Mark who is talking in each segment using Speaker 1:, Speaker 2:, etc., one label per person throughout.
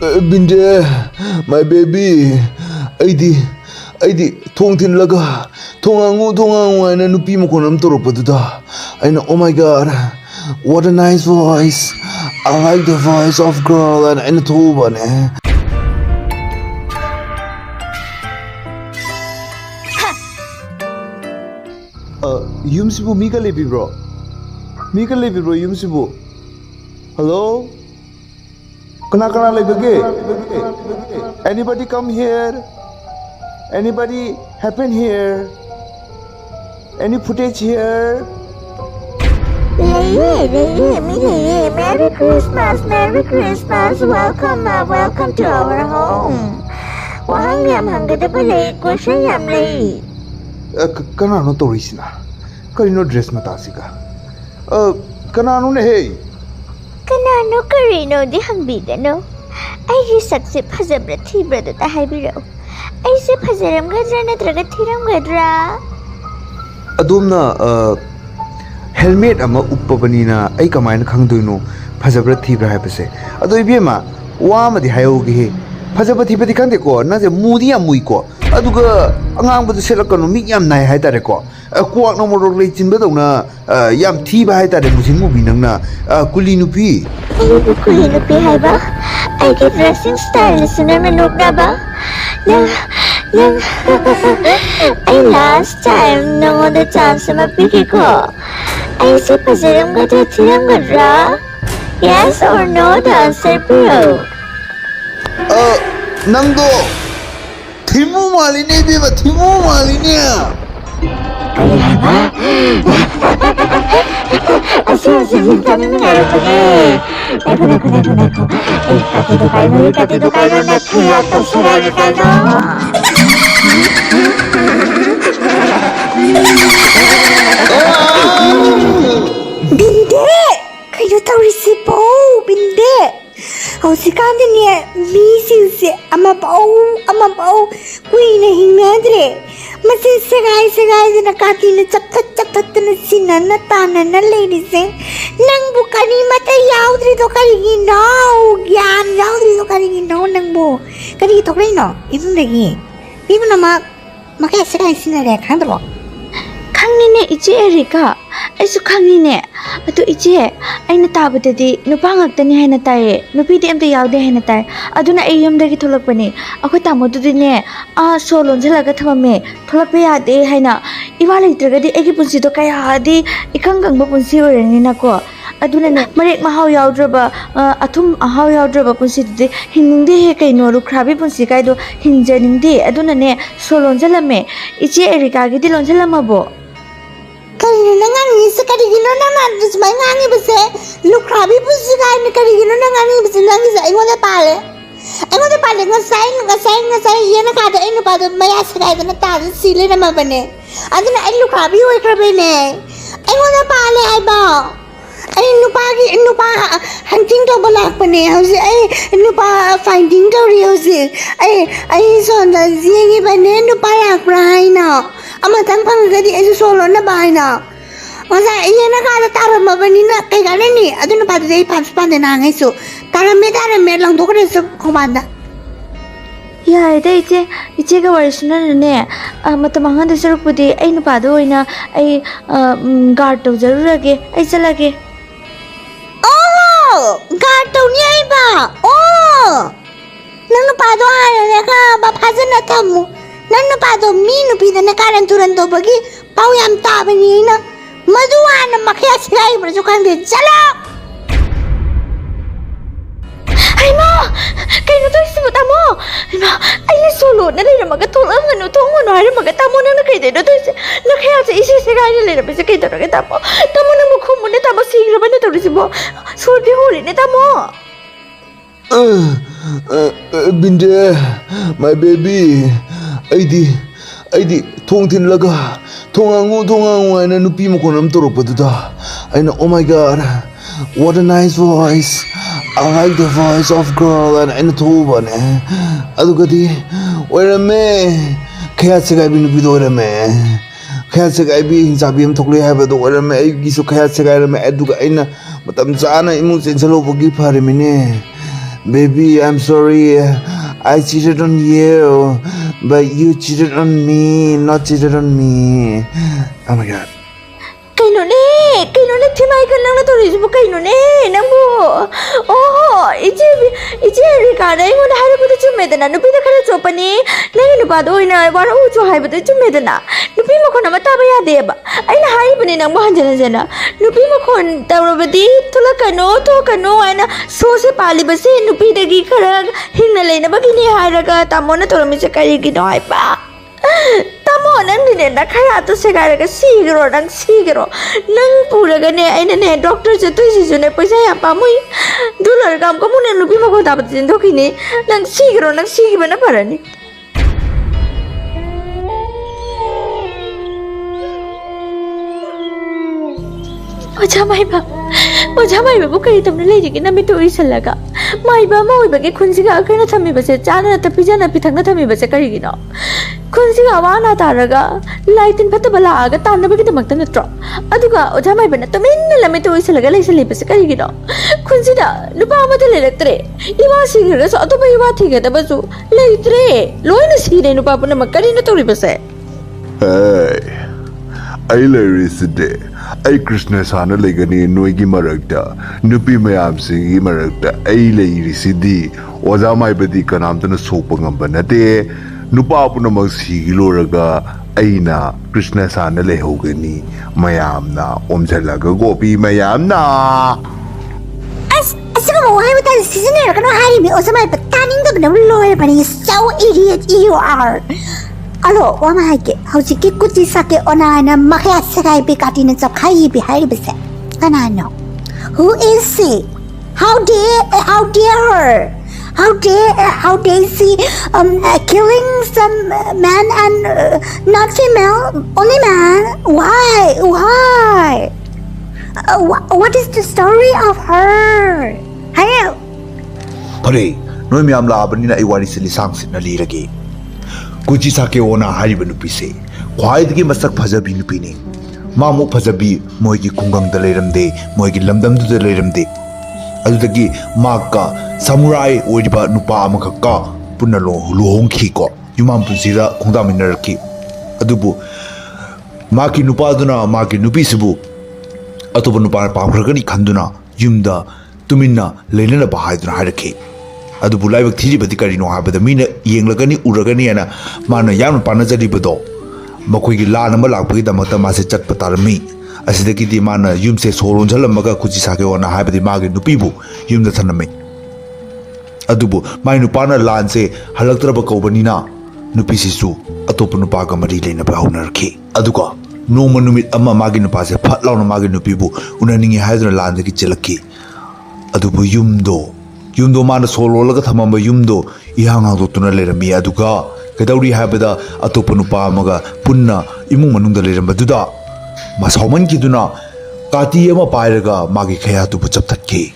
Speaker 1: Binde, my baby. Aidi, thong thin laga, thongangu, and a nupi mokonam toropaduda. I know, oh my god, what a nice voice. I like the voice of girl and a toban, eh? Yumsibu Mika Lepi bro. Yumsibu. Hello? Kana lebege? Anybody come here? Anybody happen here? Any footage here?
Speaker 2: Merry Christmas, welcome to our home. Wahang yam hangada bale, question yam lay.
Speaker 1: Kana no torisina. Karino dress matasika. Kana no ne hey.
Speaker 2: Kana no karino di hangbida no. I success Hazabra brother the Hibiro. I say Hazaram Gadra Tragatiram Gadra.
Speaker 1: Adumna helmet ama uppabanina ay kamain khangduino phajabra thibra haipase ado ibema wama di hayogi he phajaba thibati khande ko na je mudi ya mui ko aduga angang bu selakano mi yam nai hai tare ko kuak no morok lei chinba dona yam thiba hai tare musin mu binangna kuli nupi
Speaker 2: haiba I get dressing style suna na look na ba Yang I last time no the chance mapiki ko I say Pazaram Gata Tiram Gadra? Yes or no? The answer below.
Speaker 1: Nangdo Timu Maline Biba Timu Maline.
Speaker 3: Binde! Kayo taurisipo! Binde! Hausikante niya, bisilse, amapaw, kuy na hingadre. Masisagay na kaki na chaktat na sinanatana na ladies eh. Nang bukani mata yaudri to kariginaw. Yan, yaudri to kariginaw nang bu. Karigito kay no? Ito lagi. Iba na makasagay sinarek, handro.
Speaker 2: Kangine ichi Erika. Aisu khangine atu ichi aina tabadadi nupa ngaktani haina tae nupidi amta yaude haina tae aduna ai yumdagi tholakpani akhoi tamodudine solon jalaga thamame tholakpe yade haina iwa leitragadi egi punsi to kaya hadi ikangangba punsi orani na ko aduna ne marek mahau yaudraba athum ahau yaudraba punsi de hingde he kaino ru khrabi punsi kaido hingjaningde aduna ne solon jalame ichi Erika gi dilon jalamabo
Speaker 3: Karino na ngani sa karigino naman dus may ngani base lukrabi po sila ni karigino na ngani base langi sa ingon na pale ngasay yan nakada ay napado maya sa kaya na tayo sila naman ba ne ado na ay lukrabi o ikrabi ne ingon na pale ay ba ay nupa hunting to balak pa ne hausi ay nupa finding to ri hausi ay so na zingi ba ne nupa yak rahay na amatang pangagadi ay solo na bahay na. Masa iya na kada tarama ba nina kay gana ni ado na pati day pande na ngay so tarame lang do kare sa kumanda.
Speaker 2: Ya ida iche ka warisuna ne matamanga de sarupudi ay napado na ay guard to jarurage ay salage.
Speaker 3: Oh, guard to niya iba. Oh, nang napado ay ka bapasan na tamu. Nang napado minupi na nakaranturan to bagi pawyam tabi niya na maduwa na makiya sila ibrasukan din salo
Speaker 2: ay mo kayo na to isimuta mo ay mo ay solo na lera magatulang ano to ano ay magatamo na nakita na to nakaya sa isisigay na lera bisa kayo na tamo tamo na mukhumo na tamo sigira ba na to risibo surdi huli na tamo
Speaker 1: Binde, my baby. Aidi thong thin laga thongangu and a nupi mokonam toropaduda. I know, oh my god, what a nice voice. I like the voice of girl and a toban, eh? Adugadi, where a me? KHAYAT nupi do me. KHAYAT HINGCHABI tokli have a door me. Giso KHAYAT me eduga ina, but I'm Zana imus in Salobogi parimine. Baby, I'm sorry. I cheated on you, but you cheated on me, not cheated on me. Oh my god.
Speaker 2: Kaino ne thimai ka nang na tori bu kaino ne nang bu oh ije rika dai mo na haru bu chume da na nupi da khara chopani nang nu ba do ina wa ru chu hai bu da chume da na nupi ma khona ma ta ba ya de ba ai na hai bu ni nang ba hanjana jana nupi ma khon ta ro ba di thula kano to kano ana so se pali ba se nupi da gi khara hing na le na ba gi ni hai ra ka ta mo na to mi se kai gi no hai pa Tamo nang ni na kaya to segai ka sigro nang pura ka ne ai ne doctor se tu si ne paisa ya pamui dular kam ko mun nupi ma ko da batin do kini nang sigro na parani Oja mai ba bukari tamna lei jiki na mi to isalaga mai ba ma oi ba ke khunsiga akana thami ba se chana na tapi jana pithangna thami ba se kari gino khunsiga wa na taraga laitin phata bala aga tanna ba ki damakta natro aduga oja mai ba na to minna lami to isalaga lei sali ba se kari gino khunsida lupa ma te letre iwa sigira so to ba iwa thiga da ba su leitre loina sire lupa pa na makari na to ri ba se
Speaker 1: Hey, I leriside. I Krishna sana legani noigi marakta nupi mayam singi marakta ai lerisidi oza mai badi kanam tana sopa ngamba nate nupa apuna mag sigiloraga aina Krishna sana lehogani mayam na omjalaga gopi mayam na
Speaker 3: Asika mo hai wata season era kano hari mi osa mai taning da na lawyer bani so idiot you are Alo, wama haike. Hauji kuti sake ona na makya SEGAIBI katina sa KHAYAT hari bese. Kanano? Who is she? How dare her? How dare she killing some man and not female, only man? Why? What is the story of her? Hello.
Speaker 4: Pare, noi mi am la abani na iwari sili sang sit na lirage. Kuchi sake ona hari nupi se khwai dagi masak phajabi nupi ni mamu phajabi moi gi kungang da leiram de moi gi lamdam du da leiram de adu dagi maka samurai oiba nupa amaka ka punna lohong khi ko yumam punjira khongda minar ki adubu maki nupa duna maki nupi sibu atoba nupa pa khurgani khanduna yumda tuminna leilena ba haiduna harakhe adu bulai bak thiri bati kari no habada mina yenglagani uragani ana mana yam panajari bado makoi gi la namba lakpagi damata ma se chat patarmi asidaki di mana yum se soron jhalamaga kuchi sake ona habadi magi nupi bu yum da thaname adubu mai nu pana lan se halaktra ba kobani na nupi sisu atop nu pa ga mari leina ba honar khi aduga noma numit amma magi nu pa se phat law na magi nupi bu unaningi haidra lan de ki chelaki adubu yumdo mana solo laga thamamba yumdo ihang hang tuna lerami aduga kedauri habada atopa nupa amaga punna imung manungda leramba duda masauman ki duna kati ama pairaga magi khayatu bu chapthatke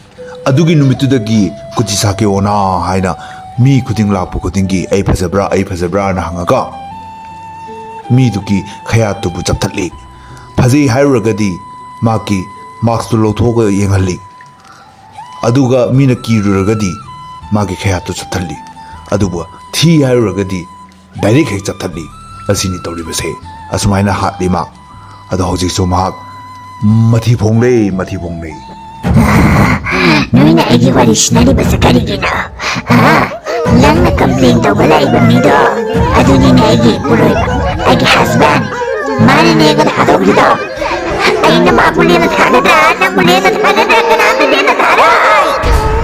Speaker 4: adugi numitudagi kuchi sake ona haina mi kuding lapu kudingi ai phajabra na hangaga mi duki khayatu bu chapthatli phajei hairugadi maki marks to lothoga yenghali aduga mina kiruragadi magi khayatu chathalli aduba thi hairugadi direct hek chathalli asini tawri base asmaina hatli ma adu hojik so mahak mathi phongle
Speaker 3: Noina egi wari shinari basa karigina Langna complain to balai bamido Aduni na egi uloiba Egi husband Mani nega na hadogida Ay na mapuli na thanada Namuli na thanada Kanamuli na tharay